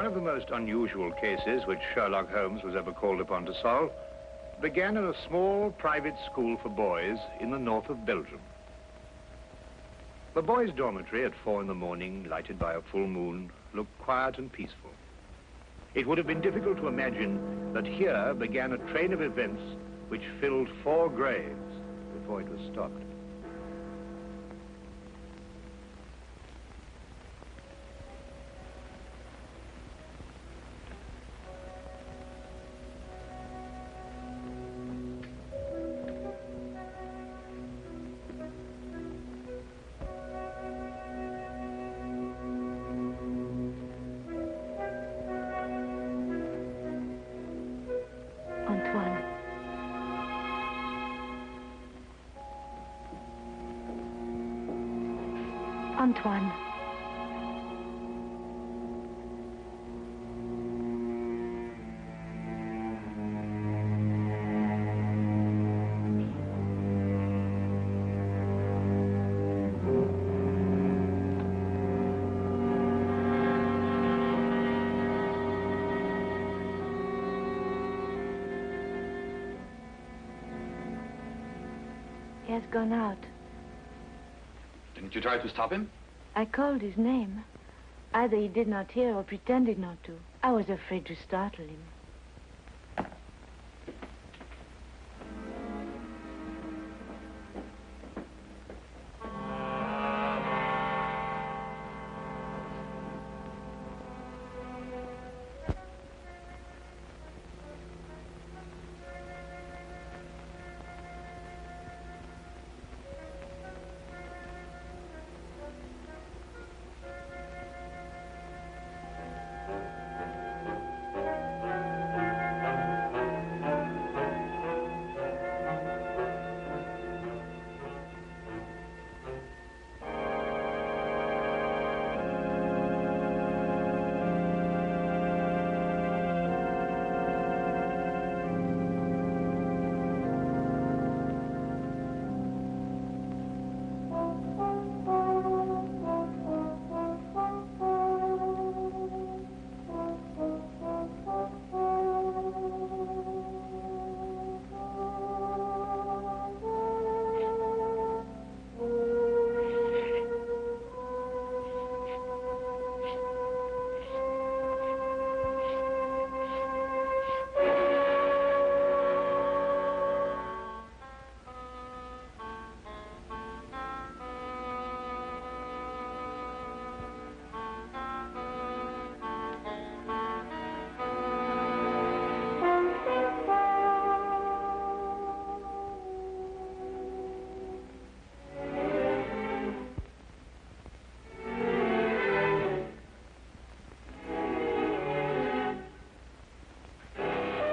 One of the most unusual cases which Sherlock Holmes was ever called upon to solve began in a small private school for boys in the north of Belgium. The boys' dormitory at 4 in the morning, lighted by a full moon, looked quiet and peaceful. It would have been difficult to imagine that here began a train of events which filled 4 graves before it was stopped. Antoine. He has gone out. Didn't you try to stop him? I called his name. Either he did not hear or pretended not to. I was afraid to startle him.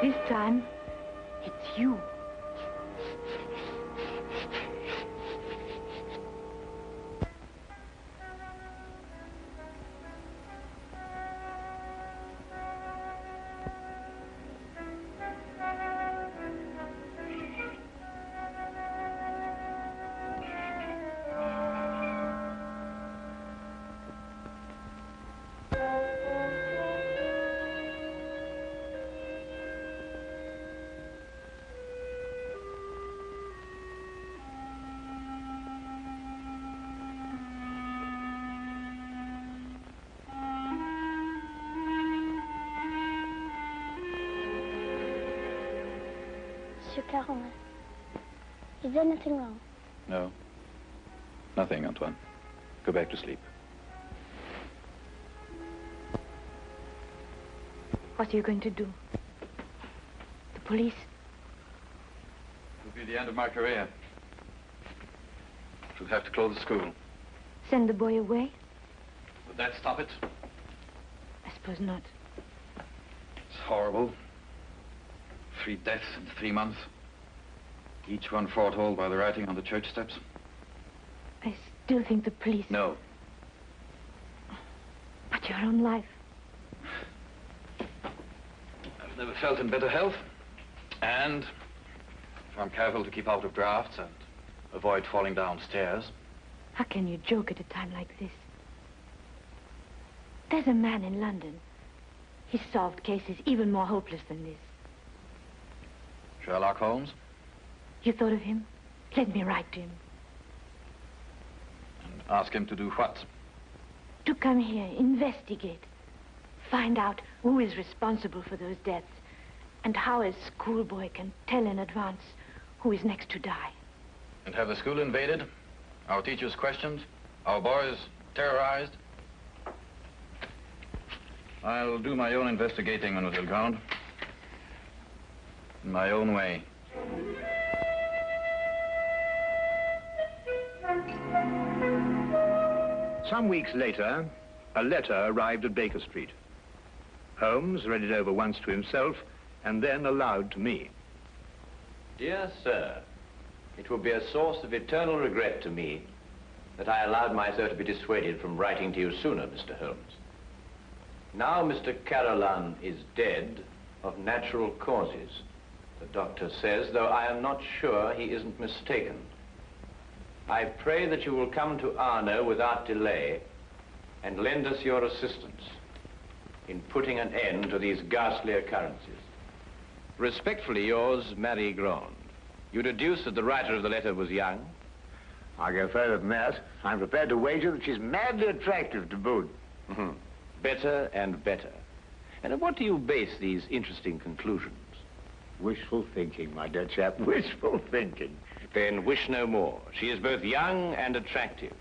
This time, it's you. Monsieur Caron, is there nothing wrong? No. Nothing, Antoine. Go back to sleep. What are you going to do? The police? It will be the end of my career. Should have to close the school. Send the boy away? Would that stop it? I suppose not. It's horrible. 3 deaths in 3 months. Each one foretold by the writing on the church steps. I still think the police... No. But your own life. I've never felt in better health. And if I'm careful to keep out of drafts and avoid falling downstairs. How can you joke at a time like this? There's a man in London He's solved cases even more hopeless than this. Sherlock Holmes? You thought of him? Let me write to him. And ask him to do what? To come here, investigate. Find out who is responsible for those deaths and how a schoolboy can tell in advance who is next to die. And have the school invaded? Our teachers questioned? Our boys terrorized? I'll do my own investigating, Mademoiselle Grande. In my own way. Some weeks later, a letter arrived at Baker Street. Holmes read it over once to himself and then aloud to me. Dear sir, it would be a source of eternal regret to me that I allowed myself to be dissuaded from writing to you sooner, Mr. Holmes. Now Mr. Carolan is dead of natural causes, the doctor says, though I am not sure he isn't mistaken. I pray that you will come to Arno without delay and lend us your assistance in putting an end to these ghastly occurrences. Respectfully yours, Marie Grande. You deduce that the writer of the letter was young? I'll go further than that. I'm prepared to wager that she's madly attractive to boot. Better and better. And on what do you base these interesting conclusions? Wishful thinking, my dear chap, wishful thinking. Then wish no more. She is both young and attractive,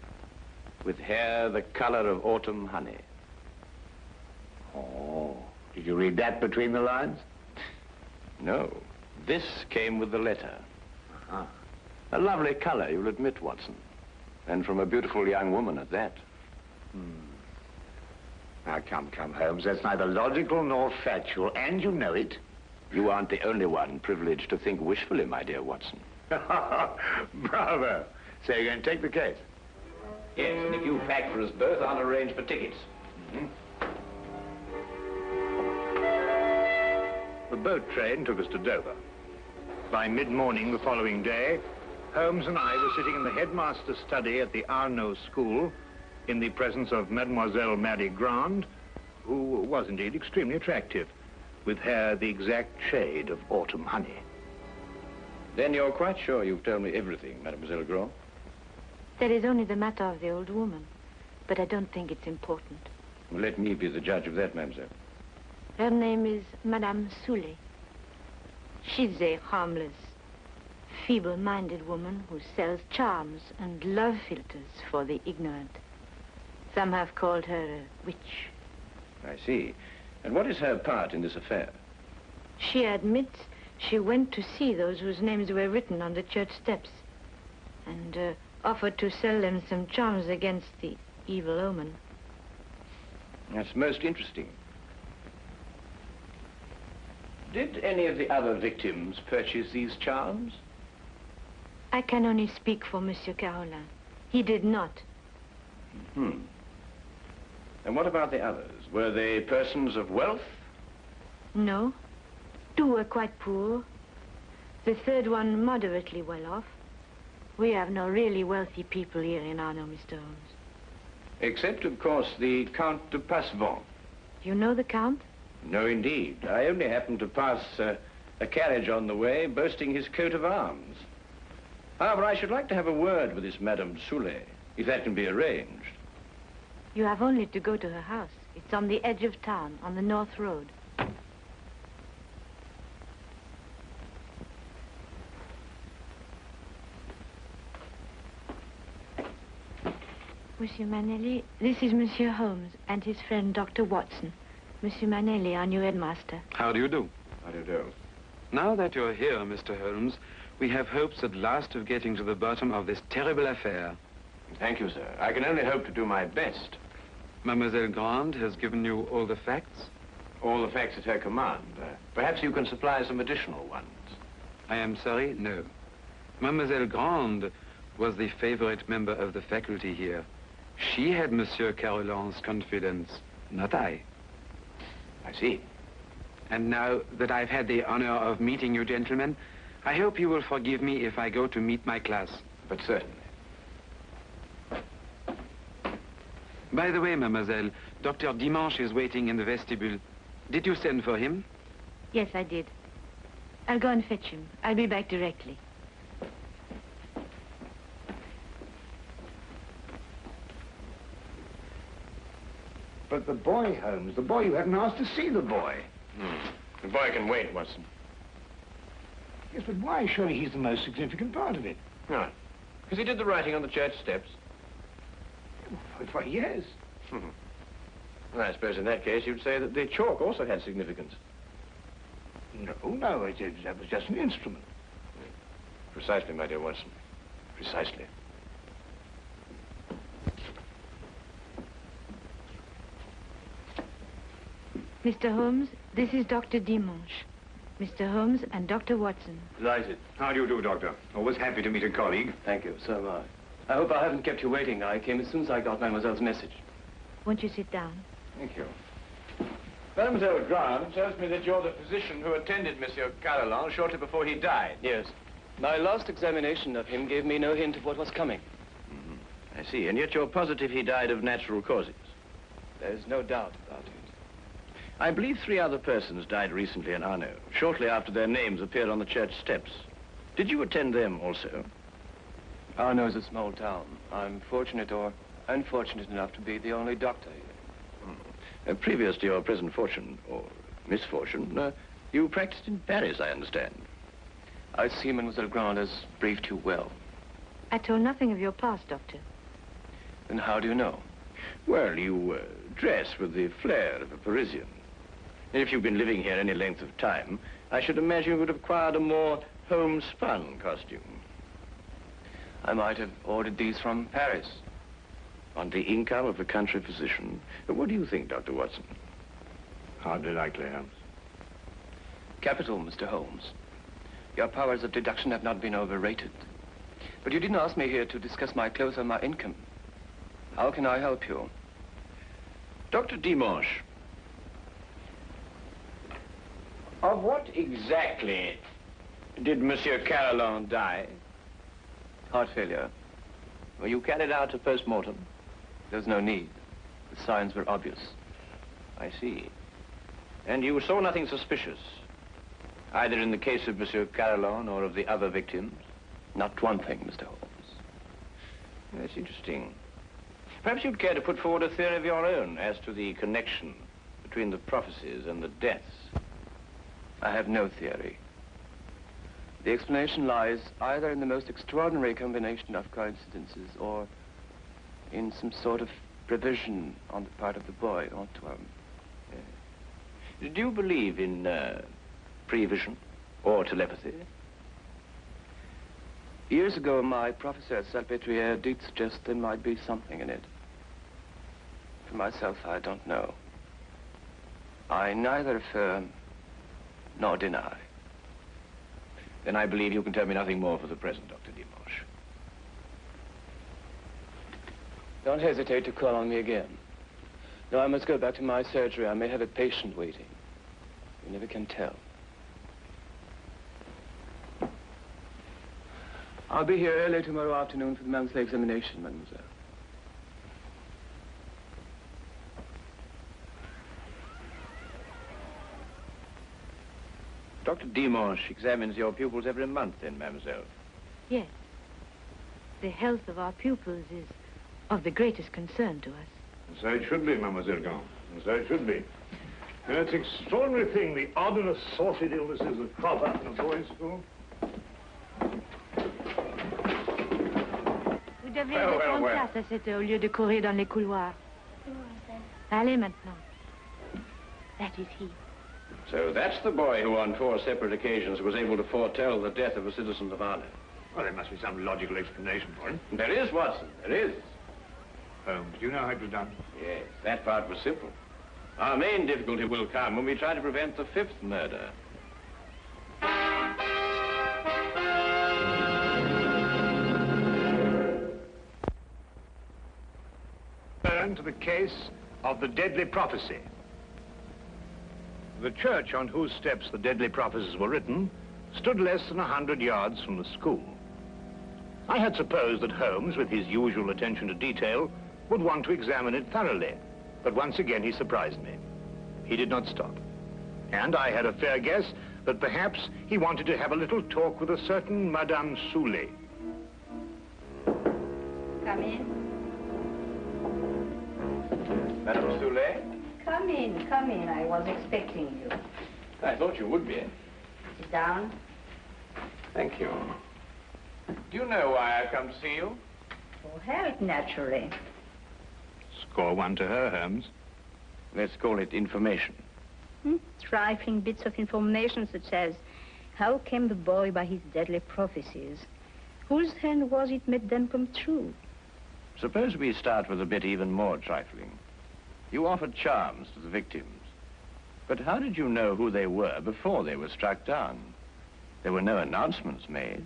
with hair the color of autumn honey. Oh, did you read that between the lines? No, this came with the letter. Uh-huh. A lovely color, you'll admit, Watson. And from a beautiful young woman at that. Now, come, Holmes. That's neither logical nor factual, and you know it. You aren't the only one privileged to think wishfully, my dear Watson. Bravo. So you're going to take the case? Yes, and if you pack for us both, I'll arrange for tickets. The boat train took us to Dover. By mid-morning the following day, Holmes and I were sitting in the headmaster's study at the Arno school in the presence of Mademoiselle Marie Grande, who was indeed extremely attractive, with hair the exact shade of autumn honey. Then you're quite sure you've told me everything, Mademoiselle Grande? That is only the matter of the old woman, but I don't think it's important. Well, let me be the judge of that, mademoiselle. Her name is Madame Soulet. She's a harmless, feeble-minded woman who sells charms and love philters for the ignorant. Some have called her a witch. I see. And what is her part in this affair? She admits she went to see those whose names were written on the church steps and offered to sell them some charms against the evil omen. That's most interesting. Did any of the other victims purchase these charms? I can only speak for Monsieur Carolin. He did not. And what about the others? Were they persons of wealth? No. Two were quite poor. The third one moderately well off. We have no really wealthy people here in Arno, Mr. Holmes. Except, of course, the Count de Passevant. You know the Count? No, indeed. I only happened to pass a carriage on the way boasting his coat of arms. However, I should like to have a word with this Madame Soulet, if that can be arranged. You have only to go to her house. It's on the edge of town, on the North Road. Monsieur Manelli, this is Monsieur Holmes and his friend Dr. Watson. Monsieur Manelli, our new headmaster. How do you do? How do you do? Now that you're here, Mr. Holmes, we have hopes at last of getting to the bottom of this terrible affair. Thank you, sir. I can only hope to do my best. Mademoiselle Grande has given you all the facts? All the facts at her command. Perhaps you can supply some additional ones. I am sorry, no. Mademoiselle Grande was the favorite member of the faculty here. She had Monsieur Carolin's confidence, not I. I see. And now that I've had the honor of meeting you gentlemen, I hope you will forgive me if I go to meet my class. But certainly. By the way, mademoiselle, Dr. Dimanche is waiting in the vestibule. Did you send for him? Yes, I did. I'll go and fetch him. I'll be back directly. But the boy, Holmes, the boy, you hadn't asked to see the boy. The boy can wait, Watson. Yes, but why? Surely he's the most significant part of it. No. Because he did the writing on the church steps. Why, yes. Well, I suppose in that case you'd say that the chalk also had significance. No, that was just an instrument. Precisely, my dear Watson. Precisely. Mr. Holmes, this is Dr. Dimanche. Mr. Holmes and Dr. Watson. Delighted. How do you do, Doctor? Always happy to meet a colleague. Thank you, so am I. I hope I haven't kept you waiting. I came as soon as I got Mademoiselle's message. Won't you sit down? Thank you. Mademoiselle Grant tells me that you're the physician who attended Monsieur Carolan shortly before he died. Yes. My last examination of him gave me no hint of what was coming. I see. And yet you're positive he died of natural causes. There's no doubt about it. I believe 3 other persons died recently in Arno, shortly after their names appeared on the church steps. Did you attend them also? Arno is a small town. I'm fortunate or unfortunate enough to be the only doctor here. Previous to your present fortune, or misfortune, you practiced in Paris, I understand. I see Mademoiselle Grant has briefed you well. I told nothing of your past, Doctor. Then how do you know? Well, you dress with the flair of a Parisian. And if you've been living here any length of time, I should imagine you would have acquired a more homespun costume. I might have ordered these from Paris. On the income of a country physician. What do you think, Dr. Watson? Hardly likely, Holmes. Capital, Mr. Holmes. Your powers of deduction have not been overrated. But you didn't ask me here to discuss my clothes or my income. How can I help you? Dr. Dimanche, of what exactly did Monsieur Carolan die? Heart failure. Were you carried out a post-mortem? There's no need. The signs were obvious. I see. And you saw nothing suspicious, either in the case of Monsieur Carolan or of the other victims? Not one thing, Mr. Holmes. That's interesting. Perhaps you'd care to put forward a theory of your own as to the connection between the prophecies and the deaths. I have no theory. The explanation lies either in the most extraordinary combination of coincidences or in some sort of provision on the part of the boy, Antoine. Do you believe in prevision or telepathy? Years ago, my professor at Salpêtrière did suggest there might be something in it. For myself, I don't know. I neither affirm nor deny. Then I believe you can tell me nothing more for the present, Dr. Dimanche. Don't hesitate to call on me again. No, I must go back to my surgery. I may have a patient waiting. You never can tell. I'll be here early tomorrow afternoon for the monthly examination, mademoiselle. Dr. Dimanche examines your pupils every month, then, mademoiselle? Yes. The health of our pupils is of the greatest concern to us. And so it should be, Mademoiselle Grant. And so it should be. You know, it's an extraordinary thing, the odd and assorted illnesses that crop up in a boys' school. Vous devez être en classe à cette heure au lieu de courir dans les couloirs. Allez maintenant. That is he. So that's the boy who on 4 separate occasions was able to foretell the death of a citizen of Arno. Well, there must be some logical explanation for it. There is, Watson, there is. Holmes, do you know how it was done? Yes, that part was simple. Our main difficulty will come when we try to prevent the 5th murder. Turn to the case of the deadly prophecy. The church on whose steps the deadly prophecies were written stood less than 100 yards from the school. I had supposed that Holmes, with his usual attention to detail, would want to examine it thoroughly, but once again he surprised me. He did not stop. And I had a fair guess that perhaps he wanted to have a little talk with a certain Madame Soulet. Come in. Madame Soulet? Come in, come in. I was expecting you. I thought you would be. Sit down. Thank you. Do you know why I've come to see you? For health, naturally. Score one to her, Holmes. Let's call it information. Trifling bits of information such as how came the boy by his deadly prophecies? Whose hand was it made them come true? Suppose we start with a bit even more trifling. You offered charms to the victims. But how did you know who they were before they were struck down? There were no announcements made.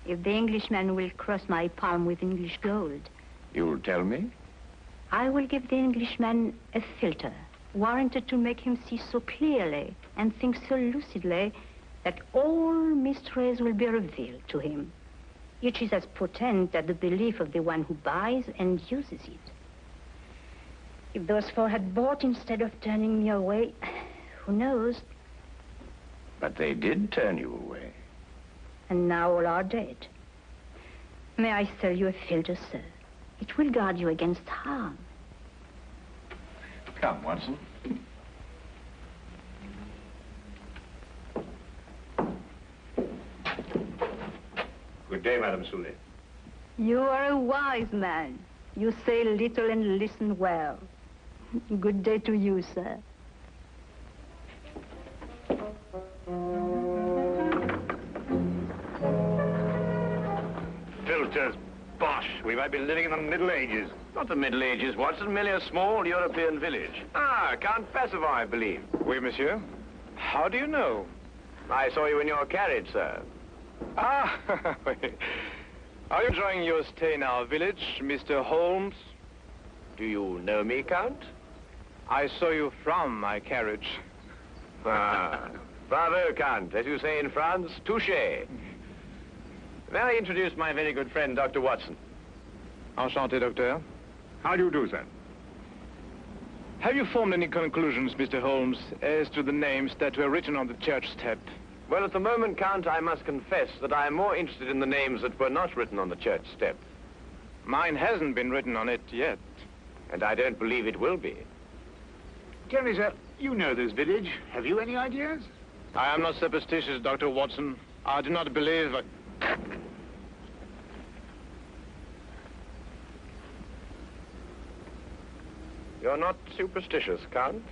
If the Englishman will cross my palm with English gold, You'll tell me? I will give the Englishman a filter, warranted to make him see so clearly and think so lucidly that all mysteries will be revealed to him. Each is as potent as the belief of the one who buys and uses it. If those four had bought instead of turning me away, who knows? But they did turn you away. And now all are dead. May I sell you a filter, sir? It will guard you against harm. Come, Watson. Good day, Madame Soulet. You are a wise man. You say little and listen well. Good day to you, sir. Filters, bosh. We might be living in the Middle Ages. Not the Middle Ages, Watson, merely a small European village. Ah, Count Passavant, I believe. Oui, monsieur. How do you know? I saw you in your carriage, sir. Ah, are you enjoying your stay in our village, Mr. Holmes? Do you know me, Count? I saw you from my carriage. Ah, bravo, Count. As you say in France, touché. May I introduce my very good friend, Dr. Watson? Enchanté, docteur. How do you do, sir? Have you formed any conclusions, Mr. Holmes, as to the names that were written on the church step? Well, at the moment, Count, I must confess that I am more interested in the names that were not written on the church step. Mine hasn't been written on it yet. And I don't believe it will be. Tell me, sir, you know this village. Have you any ideas? I am not superstitious, Dr. Watson. I do not believe... You're not superstitious, Count?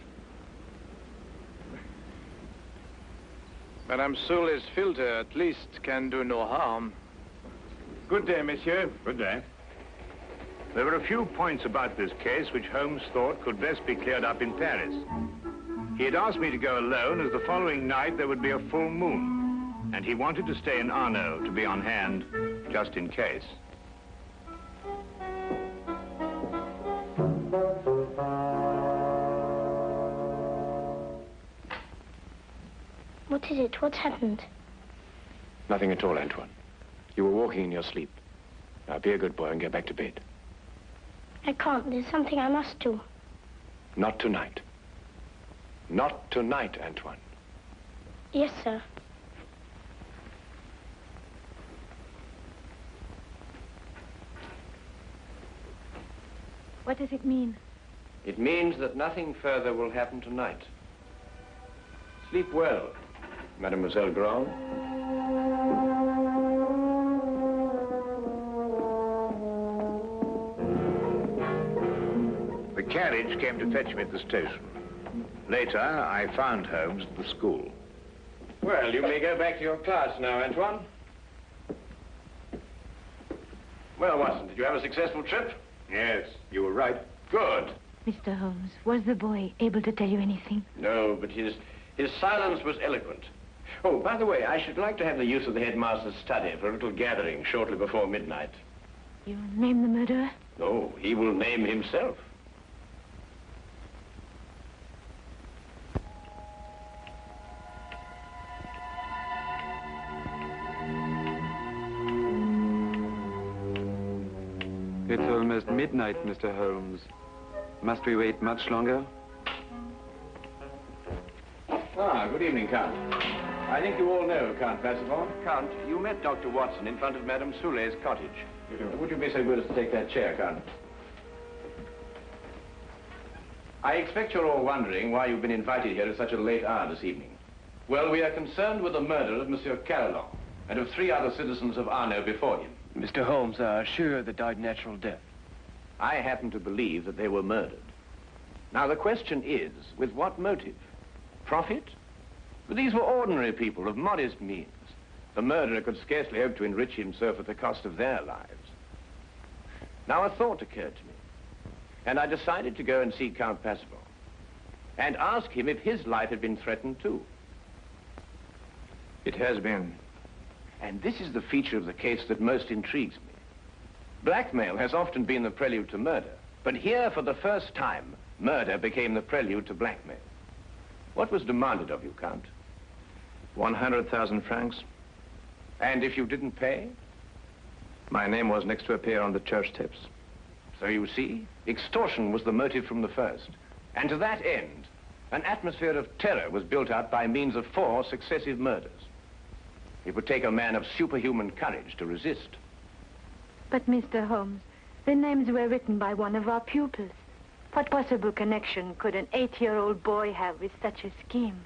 Madame Soulet's filter, at least, can do no harm. Good day, monsieur. Good day. There were a few points about this case which Holmes thought could best be cleared up in Paris. He had asked me to go alone, as the following night there would be a full moon, and he wanted to stay in Arno to be on hand, just in case. What is it? What's happened? Nothing at all, Antoine. You were walking in your sleep. Now, be a good boy and get back to bed. I can't. There's something I must do. Not tonight. Not tonight, Antoine. Yes, sir. What does it mean? It means that nothing further will happen tonight. Sleep well, Mademoiselle Grand. The carriage came to fetch me at the station. Later, I found Holmes at the school. Well, you may go back to your class now, Antoine. Well, Watson, did you have a successful trip? Yes, you were right. Good. Mr. Holmes, was the boy able to tell you anything? No, but his silence was eloquent. Oh, by the way, I should like to have the use of the headmaster's study for a little gathering shortly before midnight. You'll name the murderer? No, he will name himself. It's almost midnight, Mr. Holmes. Must we wait much longer? Ah, good evening, Count. I think you all know Count Passavant. Count, you met Dr. Watson in front of Madame Soulet's cottage. Would you be so good as to take that chair, Count? I expect you're all wondering why you've been invited here at such a late hour this evening. Well, we are concerned with the murder of Monsieur Carolan and of 3 other citizens of Arno before him. Mr. Holmes are sure they died natural death. I happen to believe that they were murdered. Now, the question is, with what motive? Profit? But these were ordinary people of modest means. The murderer could scarcely hope to enrich himself at the cost of their lives. Now, a thought occurred to me, and I decided to go and see Count Passavant and ask him if his life had been threatened too. It has been. And this is the feature of the case that most intrigues me. Blackmail has often been the prelude to murder, but here, for the first time, murder became the prelude to blackmail. What was demanded of you, Count? 100,000 francs. And if you didn't pay? My name was next to appear on the church steps. So you see, extortion was the motive from the first. And to that end, an atmosphere of terror was built up by means of 4 successive murders. It would take a man of superhuman courage to resist. But, Mr. Holmes, the names were written by one of our pupils. What possible connection could an 8-year-old boy have with such a scheme?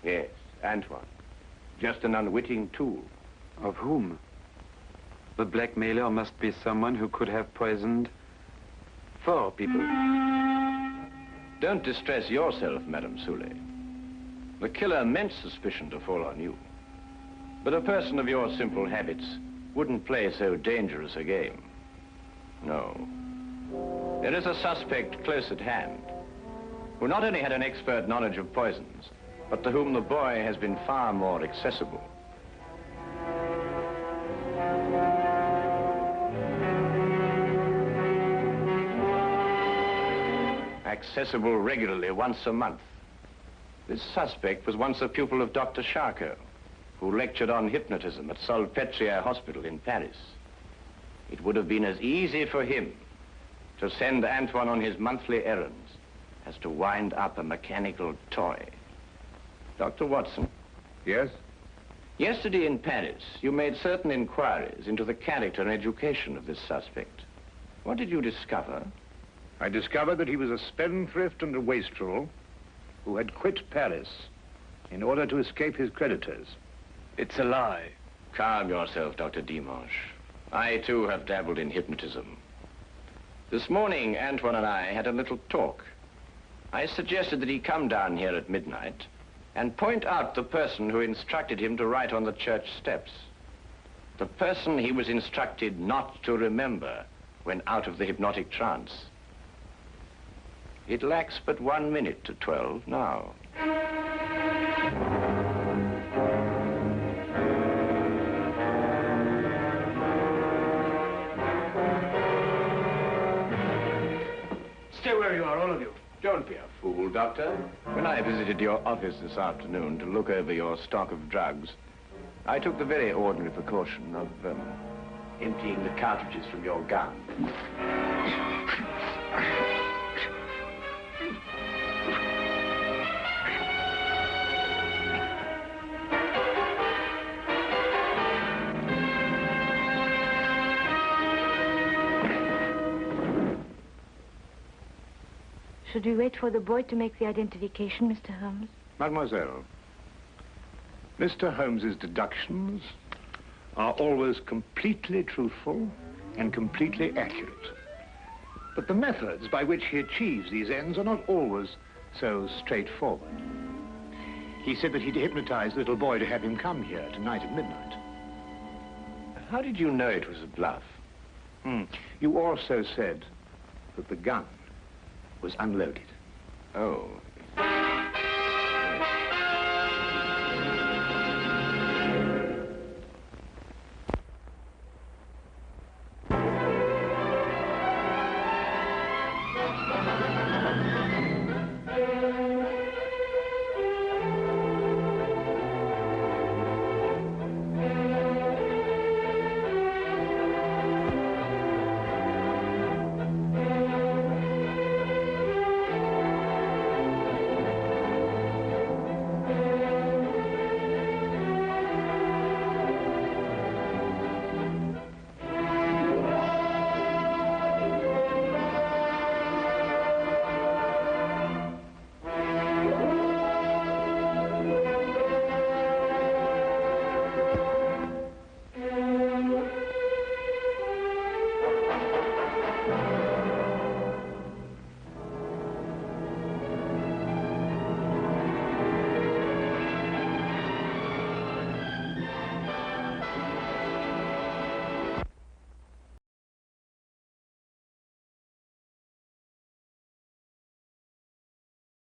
Yes, Antoine. Just an unwitting tool. Of whom? The blackmailer must be someone who could have poisoned 4 people. Don't distress yourself, Madame Soulet. The killer meant suspicion to fall on you. But a person of your simple habits wouldn't play so dangerous a game. No. There is a suspect close at hand, who not only had an expert knowledge of poisons, but to whom the boy has been far more accessible. Accessible regularly once a month. This suspect was once a pupil of Dr. Charcot, who lectured on hypnotism at Salpêtrière Hospital in Paris. It would have been as easy for him to send Antoine on his monthly errands as to wind up a mechanical toy. Dr. Watson? Yes? Yesterday in Paris, you made certain inquiries into the character and education of this suspect. What did you discover? I discovered that he was a spendthrift and a wastrel who had quit Paris in order to escape his creditors. It's a lie. Calm yourself, Dr. Dimanche. I, too, have dabbled in hypnotism. This morning, Antoine and I had a little talk. I suggested that he come down here at midnight and point out the person who instructed him to write on the church steps. The person he was instructed not to remember when out of the hypnotic trance. It lacks but 1 minute to 12 now. Stay where you are, all of you. Don't be a fool, Doctor. When I visited your office this afternoon to look over your stock of drugs, I took the very ordinary precaution of emptying the cartridges from your gun. Should we wait for the boy to make the identification, Mr. Holmes? Mademoiselle, Mr. Holmes's deductions are always completely truthful and completely accurate. But the methods by which he achieves these ends are not always so straightforward. He said that he'd hypnotized the little boy to have him come here tonight at midnight. How did you know it was a bluff? You also said that the gun was unloaded. Oh,